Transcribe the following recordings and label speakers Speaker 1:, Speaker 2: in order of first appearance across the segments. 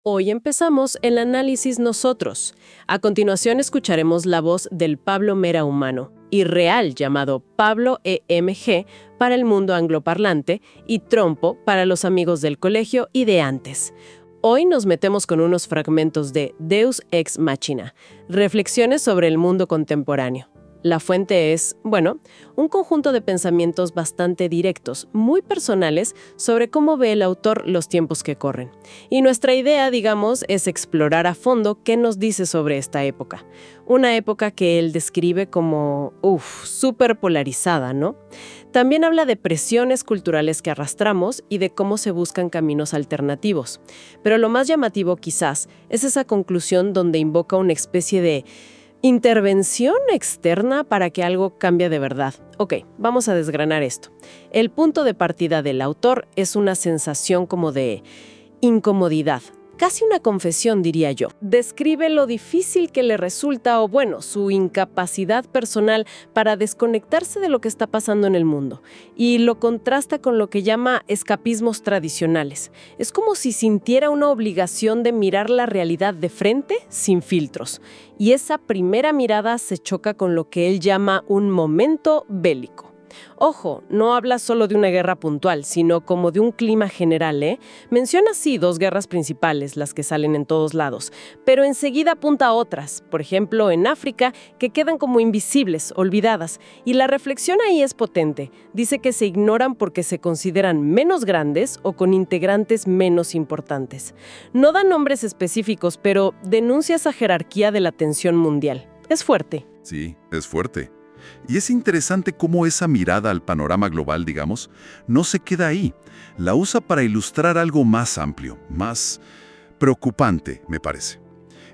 Speaker 1: Hoy empezamos el análisis nosotros. A continuación escucharemos la voz del Pablo Mera humano y real llamado Pablo EMG para el mundo angloparlante y Trompo para los amigos del colegio y de antes. Hoy nos metemos con unos fragmentos de Deus Ex Machina, reflexiones sobre el mundo contemporáneo. La fuente es, un conjunto de pensamientos bastante directos, muy personales, sobre cómo ve el autor los tiempos que corren. Y nuestra idea, es explorar a fondo qué nos dice sobre esta época. Una época que él describe como, súper polarizada, ¿no? También habla de presiones culturales que arrastramos y de cómo se buscan caminos alternativos. Pero lo más llamativo, quizás, es esa conclusión donde invoca una especie de intervención externa para que algo cambie de verdad. Ok, vamos a desgranar esto. El punto de partida del autor es una sensación como de incomodidad. Casi una confesión, diría yo. Describe lo difícil que le resulta su incapacidad personal para desconectarse de lo que está pasando en el mundo. Y lo contrasta con lo que llama escapismos tradicionales. Es como si sintiera una obligación de mirar la realidad de frente, sin filtros. Y esa primera mirada se choca con lo que él llama un momento bélico. Ojo, no habla solo de una guerra puntual, sino como de un clima general, ¿eh? Menciona sí 2 guerras principales, las que salen en todos lados, pero enseguida apunta a otras, por ejemplo en África, que quedan como invisibles, olvidadas, y la reflexión ahí es potente. Dice que se ignoran porque se consideran menos grandes o con integrantes menos importantes. No da nombres específicos, pero denuncia esa jerarquía de la tensión mundial. Es fuerte.
Speaker 2: Sí, es fuerte. Y es interesante cómo esa mirada al panorama global, no se queda ahí. La usa para ilustrar algo más amplio, más preocupante, me parece.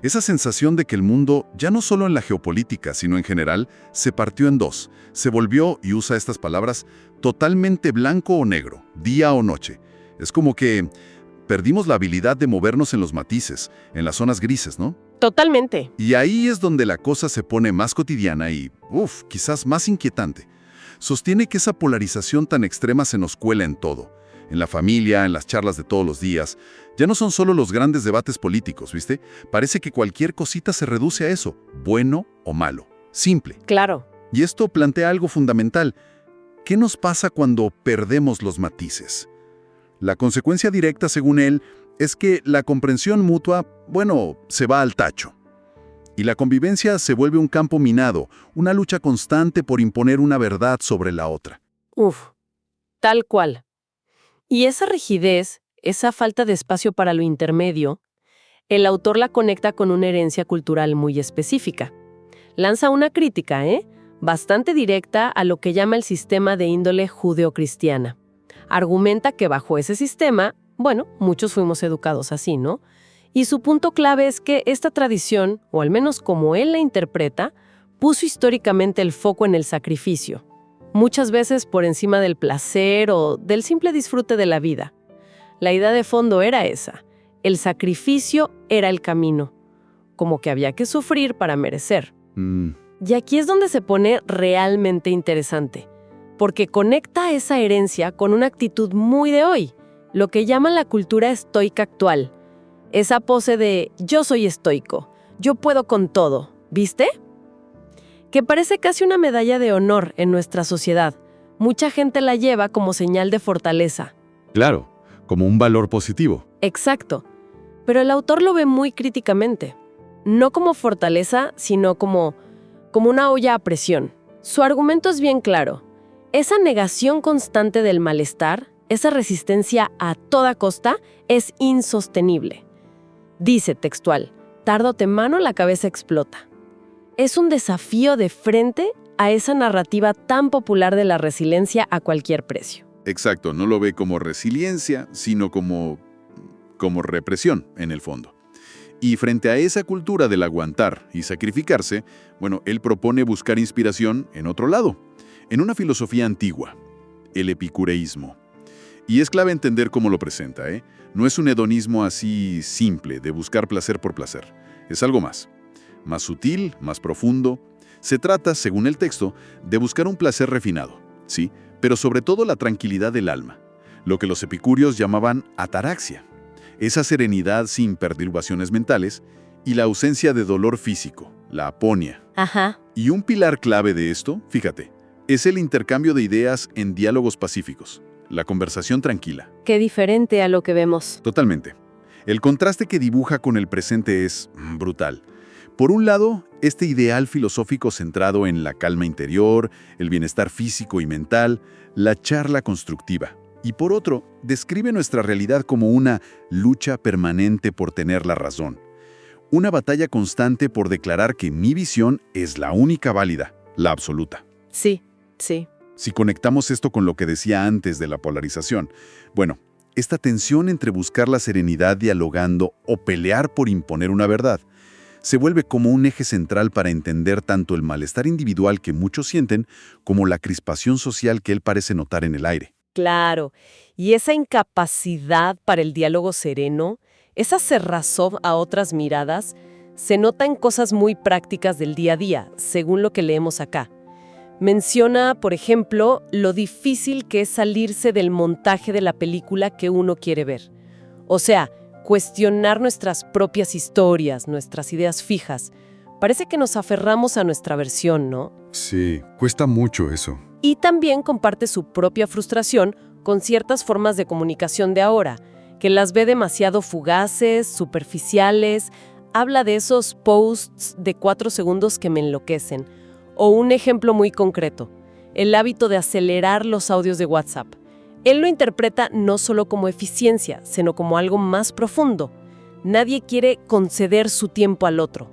Speaker 2: Esa sensación de que el mundo, ya no solo en la geopolítica, sino en general, se partió en 2. Se volvió, y usa estas palabras, totalmente blanco o negro, día o noche. Es como que perdimos la habilidad de movernos en los matices, en las zonas grises, ¿no?
Speaker 1: Totalmente.
Speaker 2: Y ahí es donde la cosa se pone más cotidiana y, quizás más inquietante. Sostiene que esa polarización tan extrema se nos cuela en todo. En la familia, en las charlas de todos los días. Ya no son solo los grandes debates políticos, ¿viste? Parece que cualquier cosita se reduce a eso, bueno o malo. Simple.
Speaker 1: Claro.
Speaker 2: Y esto plantea algo fundamental. ¿Qué nos pasa cuando perdemos los matices? La consecuencia directa, según él, es que la comprensión mutua, se va al tacho. Y la convivencia se vuelve un campo minado, una lucha constante por imponer una verdad sobre la otra.
Speaker 1: Tal cual. Y esa rigidez, esa falta de espacio para lo intermedio, el autor la conecta con una herencia cultural muy específica. Lanza una crítica, bastante directa a lo que llama el sistema de índole judeocristiana. Argumenta que bajo ese sistema, muchos fuimos educados así, ¿no? Y su punto clave es que esta tradición, o al menos como él la interpreta, puso históricamente el foco en el sacrificio, muchas veces por encima del placer o del simple disfrute de la vida. La idea de fondo era esa: el sacrificio era el camino, como que había que sufrir para merecer. Y aquí es donde se pone realmente interesante, porque conecta esa herencia con una actitud muy de hoy, lo que llaman la cultura estoica actual. Esa pose de yo soy estoico, yo puedo con todo, ¿viste? Que parece casi una medalla de honor en nuestra sociedad. Mucha gente la lleva como señal de fortaleza.
Speaker 2: Claro, como un valor positivo.
Speaker 1: Exacto. Pero el autor lo ve muy críticamente. No como fortaleza, sino como una olla a presión. Su argumento es bien claro. Esa negación constante del malestar, esa resistencia a toda costa, es insostenible. Dice textual: tarde o temprano la cabeza explota. Es un desafío de frente a esa narrativa tan popular de la resiliencia a cualquier precio.
Speaker 2: Exacto, no lo ve como resiliencia, sino como represión, en el fondo. Y frente a esa cultura del aguantar y sacrificarse, él propone buscar inspiración en otro lado, en una filosofía antigua, el epicureísmo. Y es clave entender cómo lo presenta, No es un hedonismo así simple, de buscar placer por placer. Es algo más sutil, más profundo. Se trata, según el texto, de buscar un placer refinado, sí, pero sobre todo la tranquilidad del alma, lo que los epicúreos llamaban ataraxia. esa serenidad sin perturbaciones mentales y la ausencia de dolor físico, la aponia.
Speaker 1: Ajá.
Speaker 2: Y un pilar clave de esto, fíjate, es el intercambio de ideas en diálogos pacíficos, la conversación tranquila.
Speaker 1: Qué diferente a lo que vemos.
Speaker 2: Totalmente. El contraste que dibuja con el presente es brutal. Por un lado, este ideal filosófico centrado en la calma interior, el bienestar físico y mental, la charla constructiva. Y por otro, describe nuestra realidad como una lucha permanente por tener la razón. Una batalla constante por declarar que mi visión es la única válida, la absoluta.
Speaker 1: Sí, sí.
Speaker 2: Si conectamos esto con lo que decía antes de la polarización, bueno, esta tensión entre buscar la serenidad dialogando o pelear por imponer una verdad, se vuelve como un eje central para entender tanto el malestar individual que muchos sienten como la crispación social que él parece notar en el aire.
Speaker 1: Claro. Y esa incapacidad para el diálogo sereno, esa cerrazón a otras miradas, se nota en cosas muy prácticas del día a día, según lo que leemos acá. Menciona, por ejemplo, lo difícil que es salirse del montaje de la película que uno quiere ver. O sea, cuestionar nuestras propias historias, nuestras ideas fijas. Parece que nos aferramos a nuestra versión, ¿no?
Speaker 3: Sí, cuesta mucho eso.
Speaker 1: Y también comparte su propia frustración con ciertas formas de comunicación de ahora, que las ve demasiado fugaces, superficiales. Habla de esos posts de 4 segundos que me enloquecen. O un ejemplo muy concreto, el hábito de acelerar los audios de WhatsApp. Él lo interpreta no solo como eficiencia, sino como algo más profundo. Nadie quiere conceder su tiempo al otro.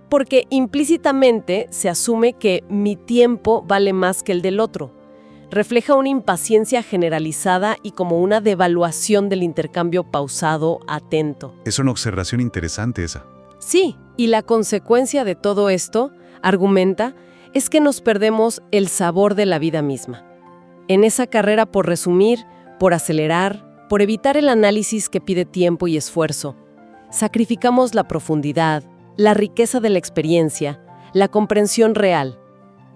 Speaker 1: Porque implícitamente se asume que mi tiempo vale más que el del otro. Refleja una impaciencia generalizada y como una devaluación del intercambio pausado, atento.
Speaker 3: Es una observación interesante esa.
Speaker 1: Sí, y la consecuencia de todo esto, argumenta, es que nos perdemos el sabor de la vida misma. En esa carrera por resumir, por acelerar, por evitar el análisis que pide tiempo y esfuerzo, sacrificamos la profundidad, la riqueza de la experiencia, la comprensión real.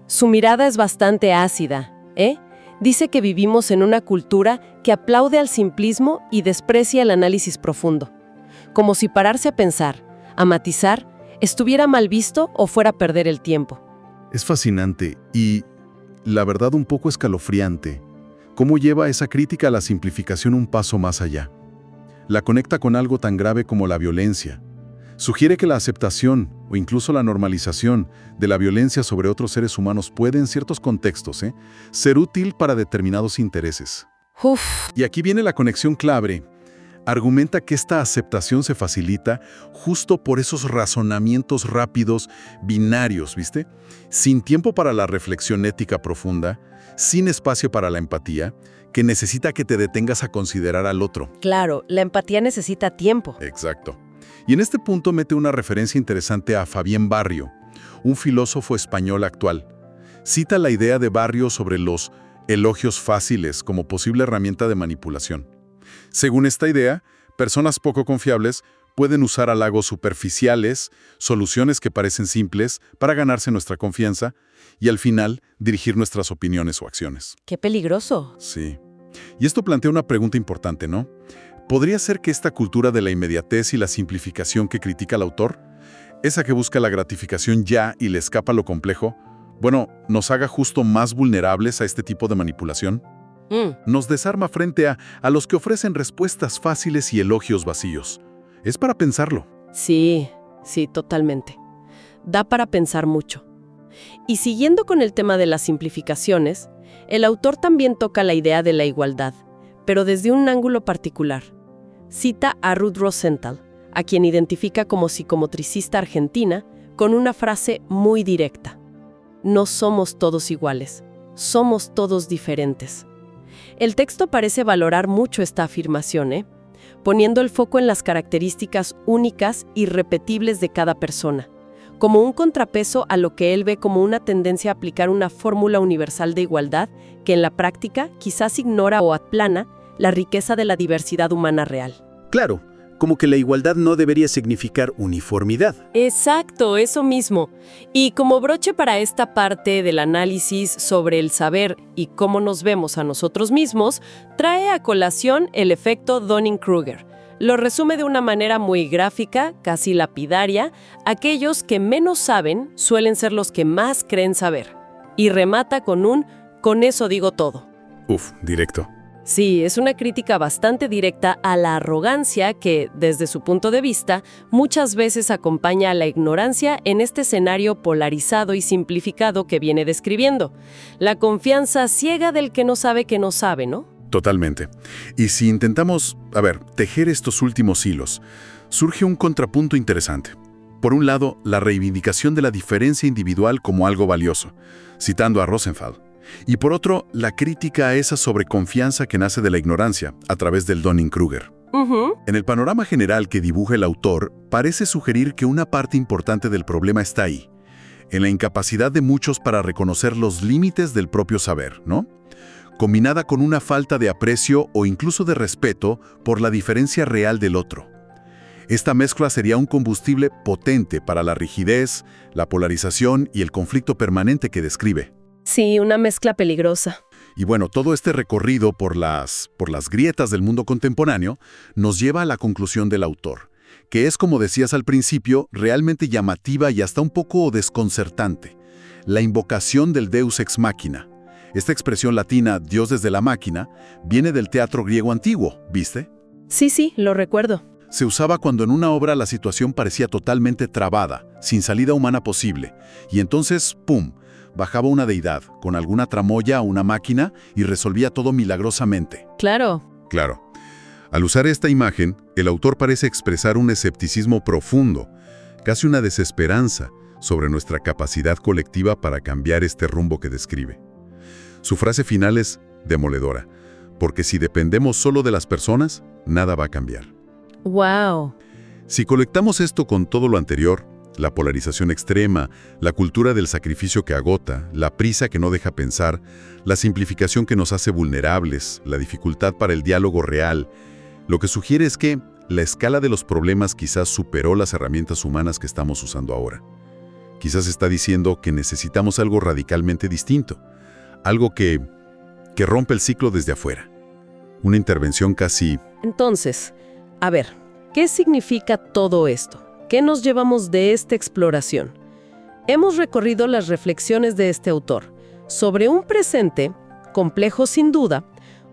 Speaker 1: Su mirada es bastante ácida, ¿eh? Dice que vivimos en una cultura que aplaude al simplismo y desprecia el análisis profundo. Como si pararse a pensar, a matizar, estuviera mal visto o fuera a perder el tiempo.
Speaker 3: Es fascinante y, la verdad, un poco escalofriante. ¿Cómo lleva esa crítica a la simplificación un paso más allá? La conecta con algo tan grave como la violencia. Sugiere que la aceptación o incluso la normalización de la violencia sobre otros seres humanos puede, en ciertos contextos, ser útil para determinados intereses.
Speaker 1: Uf.
Speaker 3: Y aquí viene la conexión clave. Argumenta que esta aceptación se facilita justo por esos razonamientos rápidos, binarios, ¿viste? Sin tiempo para la reflexión ética profunda, sin espacio para la empatía, que necesita que te detengas a considerar al otro.
Speaker 1: Claro, la empatía necesita tiempo.
Speaker 3: Exacto. Y en este punto mete una referencia interesante a Fabián Barrio, un filósofo español actual. Cita la idea de Barrio sobre los elogios fáciles como posible herramienta de manipulación. Según esta idea, personas poco confiables pueden usar halagos superficiales, soluciones que parecen simples, para ganarse nuestra confianza y al final dirigir nuestras opiniones o acciones.
Speaker 1: ¡Qué peligroso!
Speaker 3: Sí. Y esto plantea una pregunta importante, ¿no? ¿Podría ser que esta cultura de la inmediatez y la simplificación que critica el autor, esa que busca la gratificación ya y le escapa lo complejo, nos haga justo más vulnerables a este tipo de manipulación? Nos desarma frente a los que ofrecen respuestas fáciles y elogios vacíos. Es para pensarlo.
Speaker 1: Sí, totalmente. Da para pensar mucho. Y siguiendo con el tema de las simplificaciones, el autor también toca la idea de la igualdad, pero desde un ángulo particular. Cita a Ruth Rosenthal, a quien identifica como psicomotricista argentina, con una frase muy directa. No somos todos iguales, somos todos diferentes. El texto parece valorar mucho esta afirmación, poniendo el foco en las características únicas y repetibles de cada persona, como un contrapeso a lo que él ve como una tendencia a aplicar una fórmula universal de igualdad que en la práctica quizás ignora o aplana la riqueza de la diversidad humana real.
Speaker 4: Claro, como que la igualdad no debería significar uniformidad.
Speaker 1: Exacto, eso mismo. Y como broche para esta parte del análisis sobre el saber y cómo nos vemos a nosotros mismos, trae a colación el efecto Dunning-Kruger, Lo resume de una manera muy gráfica, casi lapidaria: aquellos que menos saben suelen ser los que más creen saber. Y remata con eso digo todo.
Speaker 3: Uf, directo.
Speaker 1: Sí, es una crítica bastante directa a la arrogancia que, desde su punto de vista, muchas veces acompaña a la ignorancia en este escenario polarizado y simplificado que viene describiendo. La confianza ciega del que no sabe, ¿no?
Speaker 3: Totalmente. Y si intentamos, tejer estos últimos hilos, surge un contrapunto interesante. Por un lado, la reivindicación de la diferencia individual como algo valioso, citando a Rosenthal. Y por otro, la crítica a esa sobreconfianza que nace de la ignorancia, a través del Dunning-Kruger. En el panorama general que dibuja el autor, parece sugerir que una parte importante del problema está ahí, en la incapacidad de muchos para reconocer los límites del propio saber, ¿no? Combinada con una falta de aprecio o incluso de respeto por la diferencia real del otro. Esta mezcla sería un combustible potente para la rigidez, la polarización y el conflicto permanente que describe.
Speaker 1: Sí, una mezcla peligrosa.
Speaker 3: Y bueno, todo este recorrido por las grietas del mundo contemporáneo nos lleva a la conclusión del autor, que es, como decías al principio, realmente llamativa y hasta un poco desconcertante. La invocación del Deus ex machina. Esta expresión latina, Dios desde la máquina, viene del teatro griego antiguo, ¿viste?
Speaker 1: Sí, lo recuerdo.
Speaker 3: Se usaba cuando en una obra la situación parecía totalmente trabada, sin salida humana posible, y entonces, ¡pum!, bajaba una deidad, con alguna tramoya o una máquina, y resolvía todo milagrosamente.
Speaker 1: Claro.
Speaker 3: Claro. Al usar esta imagen, el autor parece expresar un escepticismo profundo, casi una desesperanza, sobre nuestra capacidad colectiva para cambiar este rumbo que describe. Su frase final es demoledora, porque si dependemos solo de las personas, nada va a cambiar.
Speaker 1: ¡Wow!
Speaker 3: Si conectamos esto con todo lo anterior, la polarización extrema, la cultura del sacrificio que agota, la prisa que no deja pensar, la simplificación que nos hace vulnerables, la dificultad para el diálogo real, lo que sugiere es que la escala de los problemas quizás superó las herramientas humanas que estamos usando ahora. Quizás está diciendo que necesitamos algo radicalmente distinto, algo que rompe el ciclo desde afuera. Una intervención casi...
Speaker 1: Entonces, ¿qué significa todo esto? ¿Qué nos llevamos de esta exploración? Hemos recorrido las reflexiones de este autor sobre un presente, complejo sin duda,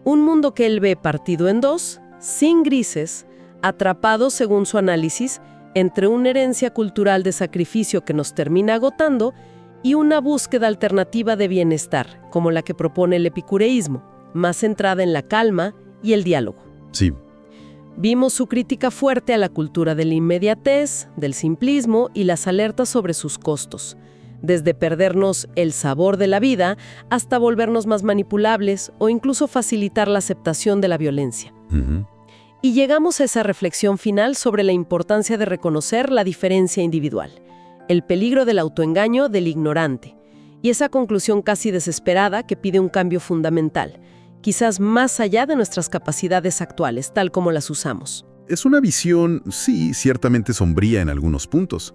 Speaker 1: un mundo que él ve partido en dos, sin grises, atrapado, según su análisis, entre una herencia cultural de sacrificio que nos termina agotando y una búsqueda alternativa de bienestar, como la que propone el epicureísmo, más centrada en la calma y el diálogo.
Speaker 3: Sí.
Speaker 1: Vimos su crítica fuerte a la cultura de la inmediatez, del simplismo y las alertas sobre sus costos, desde perdernos el sabor de la vida hasta volvernos más manipulables o incluso facilitar la aceptación de la violencia. Y llegamos a esa reflexión final sobre la importancia de reconocer la diferencia individual, el peligro del autoengaño del ignorante, y esa conclusión casi desesperada que pide un cambio fundamental, quizás más allá de nuestras capacidades actuales, tal como las usamos.
Speaker 3: Es una visión, sí, ciertamente sombría en algunos puntos,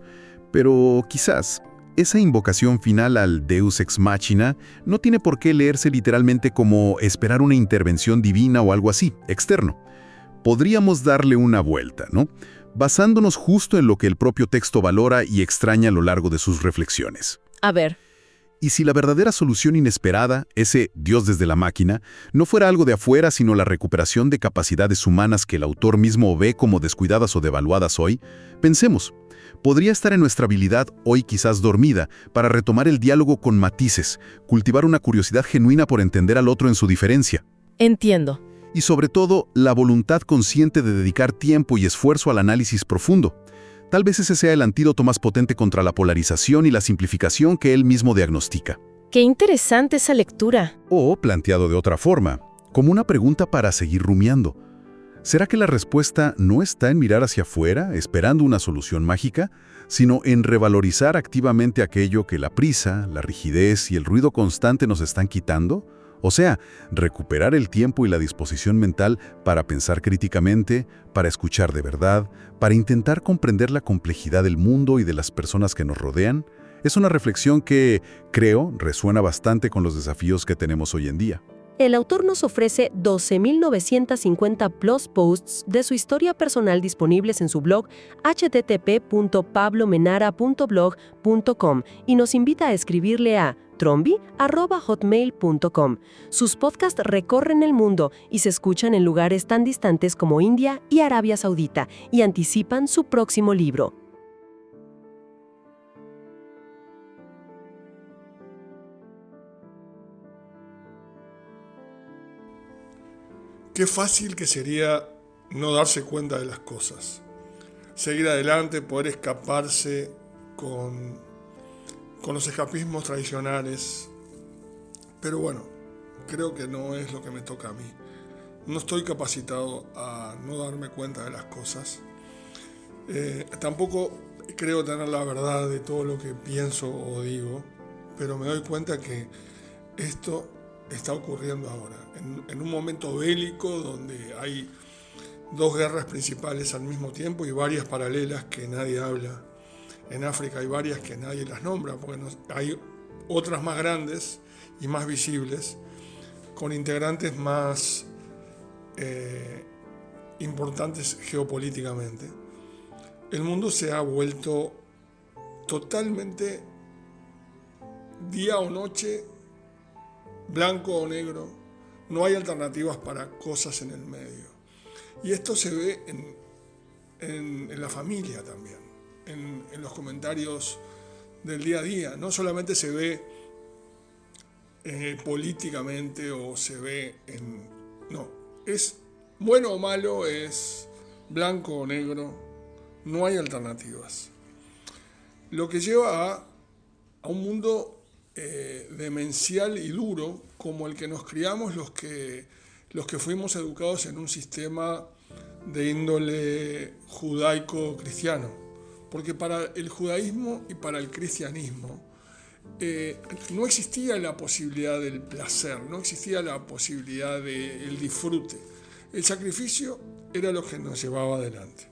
Speaker 3: pero quizás esa invocación final al Deus ex machina no tiene por qué leerse literalmente como esperar una intervención divina o algo así, externo. Podríamos darle una vuelta, ¿no? Basándonos justo en lo que el propio texto valora y extraña a lo largo de sus reflexiones. Y si la verdadera solución inesperada, ese Dios desde la máquina, no fuera algo de afuera, sino la recuperación de capacidades humanas que el autor mismo ve como descuidadas o devaluadas hoy, pensemos, podría estar en nuestra habilidad, hoy quizás dormida, para retomar el diálogo con matices, cultivar una curiosidad genuina por entender al otro en su diferencia.
Speaker 1: Entiendo.
Speaker 3: Y sobre todo, la voluntad consciente de dedicar tiempo y esfuerzo al análisis profundo. Tal vez ese sea el antídoto más potente contra la polarización y la simplificación que él mismo diagnostica.
Speaker 1: ¡Qué interesante esa lectura!
Speaker 3: O, planteado de otra forma, como una pregunta para seguir rumiando. ¿Será que la respuesta no está en mirar hacia afuera, esperando una solución mágica, sino en revalorizar activamente aquello que la prisa, la rigidez y el ruido constante nos están quitando? O sea, recuperar el tiempo y la disposición mental para pensar críticamente, para escuchar de verdad, para intentar comprender la complejidad del mundo y de las personas que nos rodean. Es una reflexión que, creo, resuena bastante con los desafíos que tenemos hoy en día.
Speaker 1: El autor nos ofrece 12.950 plus posts de su historia personal disponibles en su blog http://pablomenara.blog.com y nos invita a escribirle a trombi@hotmail.com. Sus podcasts recorren el mundo y se escuchan en lugares tan distantes como India y Arabia Saudita y anticipan su próximo libro.
Speaker 5: Qué fácil que sería no darse cuenta de las cosas. Seguir adelante, poder escaparse con los escapismos tradicionales. Pero bueno, creo que no es lo que me toca a mí. No estoy capacitado a no darme cuenta de las cosas. Tampoco creo tener la verdad de todo lo que pienso o digo, pero me doy cuenta que esto está ocurriendo ahora, en un momento bélico donde hay dos guerras principales al mismo tiempo y varias paralelas que nadie habla. En África hay varias que nadie las nombra, porque hay otras más grandes y más visibles, con integrantes más importantes geopolíticamente. El mundo se ha vuelto totalmente, día o noche, blanco o negro, no hay alternativas para cosas en el medio. Y esto se ve en la familia también, en los comentarios del día a día. No solamente se ve políticamente o se ve no, es bueno o malo, es blanco o negro, no hay alternativas. Lo que lleva a un mundo demencial y duro como el que nos criamos los que fuimos educados en un sistema de índole judaico-cristiano, porque para el judaísmo y para el cristianismo no existía la posibilidad del placer, no existía la posibilidad del disfrute. El sacrificio era lo que nos llevaba adelante.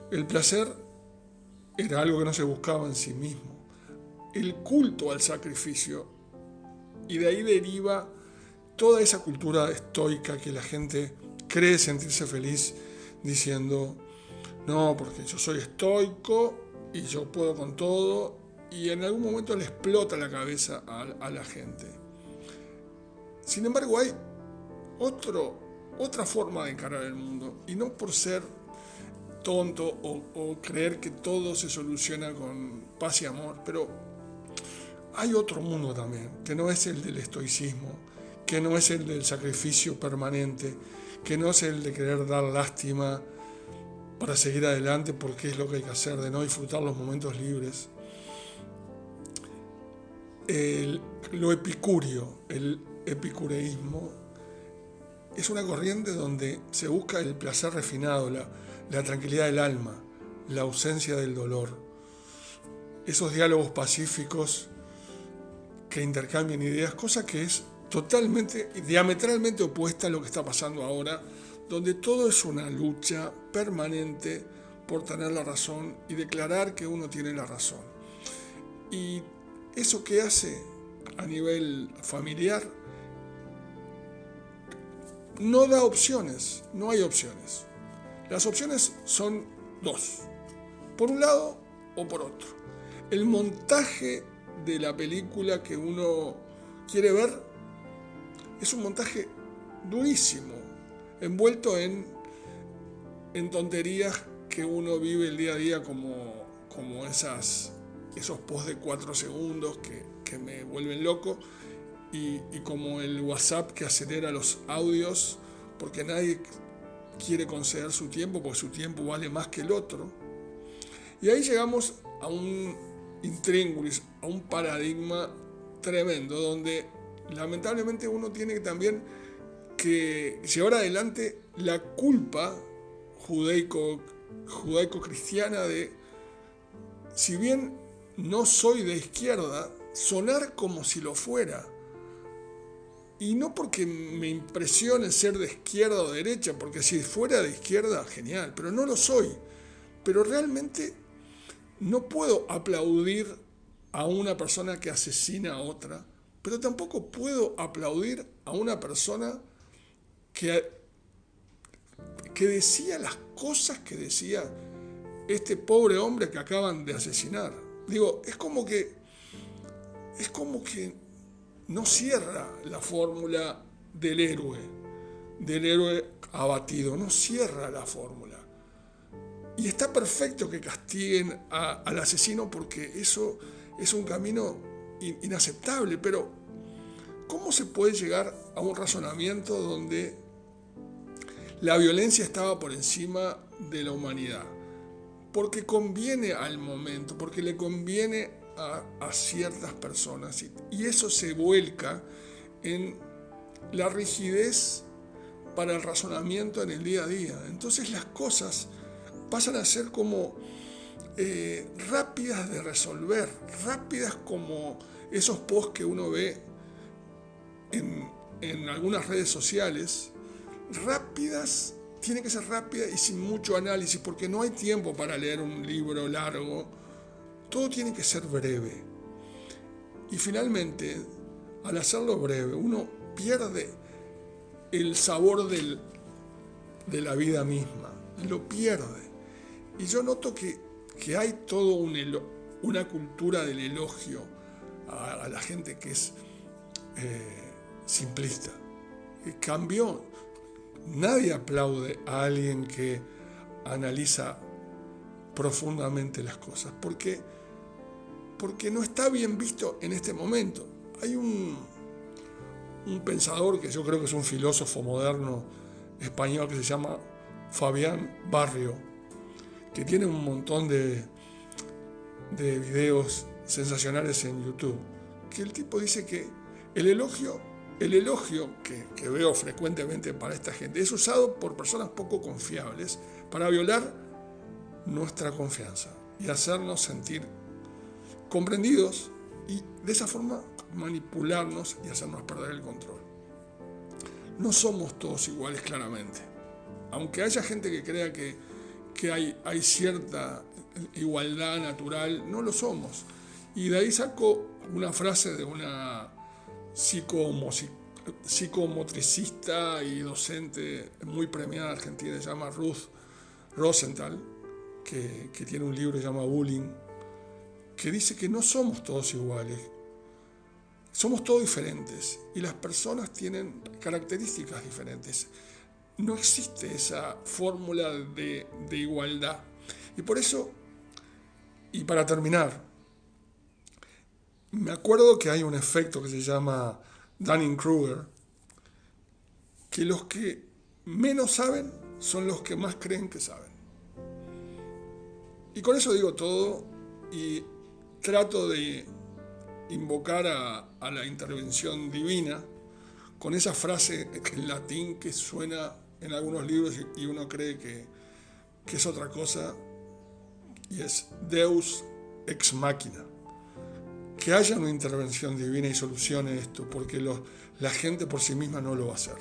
Speaker 5: El placer era algo que no se buscaba en sí mismo. El culto al sacrificio, y de ahí deriva toda esa cultura estoica que la gente cree sentirse feliz diciendo, no, porque yo soy estoico y yo puedo con todo, y en algún momento le explota la cabeza a la gente. Sin embargo, hay otra forma de encarar el mundo, y no por ser tonto o creer que todo se soluciona con paz y amor, pero hay otro mundo también, que no es el del estoicismo, que no es el del sacrificio permanente, que no es el de querer dar lástima para seguir adelante porque es lo que hay que hacer, de no disfrutar los momentos libres. Lo epicúreo, el epicureísmo, es una corriente donde se busca el placer refinado, la tranquilidad del alma, la ausencia del dolor, esos diálogos pacíficos que intercambian ideas, cosa que es totalmente, diametralmente opuesta a lo que está pasando ahora, donde todo es una lucha permanente por tener la razón y declarar que uno tiene la razón. Y eso que hace a nivel familiar no da opciones, no hay opciones. Las opciones son dos, por un lado o por otro. El montaje de la película que uno quiere ver es un montaje durísimo, envuelto en tonterías que uno vive el día a día, como esos posts de 4 segundos que me vuelven loco, y como el WhatsApp que acelera los audios porque nadie quiere conceder su tiempo, porque su tiempo vale más que el otro. Y ahí llegamos a un intríngulis, a un paradigma tremendo, donde lamentablemente uno tiene también que llevar adelante la culpa judaico-cristiana de, si bien no soy de izquierda, sonar como si lo fuera. Y no porque me impresione ser de izquierda o derecha, porque si fuera de izquierda, genial, pero no lo soy. Pero realmente no puedo aplaudir a una persona que asesina a otra pero tampoco puedo aplaudir a una persona que decía las cosas que decía este pobre hombre que acaban de asesinar. Digo, es como que no cierra la fórmula del héroe abatido, no cierra la fórmula. Y está perfecto que castiguen al asesino porque eso es un camino inaceptable, pero ¿cómo se puede llegar a un razonamiento donde la violencia estaba por encima de la humanidad? Porque conviene al momento, porque le conviene a ciertas personas, y eso se vuelca en la rigidez para el razonamiento en el día a día. Entonces las cosas pasan a ser como rápidas de resolver, rápidas como esos posts que uno ve en algunas redes sociales, rápidas. Tiene que ser rápida y sin mucho análisis, porque no hay tiempo para leer un libro largo. Todo tiene que ser breve. Y finalmente, al hacerlo breve, uno pierde el sabor de la vida misma. Lo pierde. Y yo noto que hay todo una cultura del elogio a la gente que es simplista. Cambió. Nadie aplaude a alguien que analiza profundamente las cosas, porque no está bien visto en este momento. Hay un pensador que yo creo que es un filósofo moderno español que se llama Fabián Barrio, que tiene un montón de videos sensacionales en YouTube, que el tipo dice que el elogio que veo frecuentemente para esta gente es usado por personas poco confiables para violar nuestra confianza y hacernos sentir comprendidos y de esa forma manipularnos y hacernos perder el control. No somos todos iguales, claramente. Aunque haya gente que crea que hay cierta igualdad natural, no lo somos. Y de ahí saco una frase de una psicomotricista y docente muy premiada argentina, se llama Ruth Rosenthal, que tiene un libro que se llama Bullying, que dice que no somos todos iguales, somos todos diferentes y las personas tienen características diferentes. No existe esa fórmula de igualdad. Y por eso, y para terminar, me acuerdo que hay un efecto que se llama Dunning-Kruger, que los que menos saben son los que más creen que saben. Y con eso digo todo y trato de invocar a la intervención divina con esa frase en latín que suena en algunos libros y uno cree que es otra cosa, y es Deus ex machina. Que haya una intervención divina y solucione esto, porque la gente por sí misma no lo va a hacer.